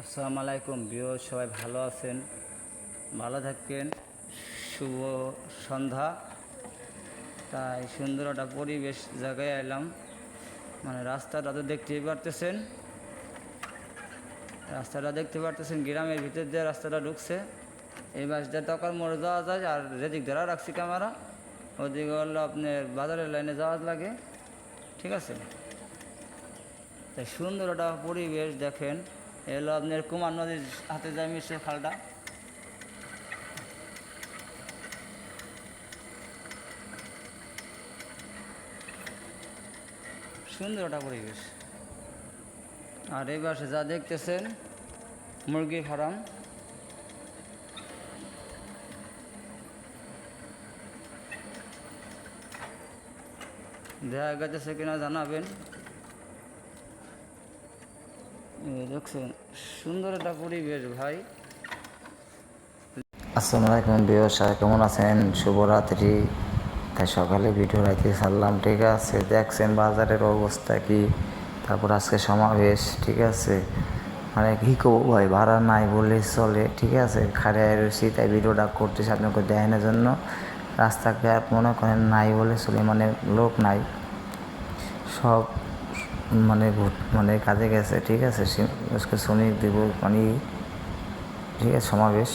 আসসালামু আলাইকুম ভিউয়ার্স, সবাই ভালো আছেন, ভালো থাকবেন। শুভ সন্ধ্যা। তাই সুন্দর একটা পরিবেশ জায়গায় এলাম। রাস্তাটা তো দেখতেই পারতেছেন, গ্রামের ভিতর দিয়ে রাস্তাটা ঢুকছে। এই বাস দিয়ে তকার মোড়ে যাওয়া যায়, আর যেদিক ধরা রাখছি ক্যামেরা ওদিকে হলো আপনার বাজারের লাইনে যাওয়া লাগে। ঠিক আছে, তাই সুন্দর একটা পরিবেশ দেখেন। এলো আপনার কুমার নদীর হাতে যায় মিশে খালটা। সুন্দর একটা পরিবেশ। আর এই পাশে যা দেখতেছেন মুরগি ফার্ম। দেখা গেছে কিনা জানাবেন। দেখছেন সুন্দর একটা পরিবেশ ভাই। আসসালামু আলাইকুম ভিউয়ার্স, কেমন আছেন? শুভরাত্রি। তাই সকালে ভিডিও রাখতে ছাড়লাম। ঠিক আছে, দেখছেন বাজারের অবস্থা কি, তারপর আজকে সমাবেশ। ঠিক আছে, কী করবো ভাই, ভাড়া নাই বললেই চলে। ঠিক আছে, খাড়ায় রয়েছি, তাই ভিডিওটা করতেছি আপনাকে দেখানোর জন্য। রাস্তাঘাট মনে করেন নাই বলে চলে, লোক নাই, সব কাজে গেছে। ঠিক আছে, শ্রমিক দিব ঠিক আছে, সমাবেশ।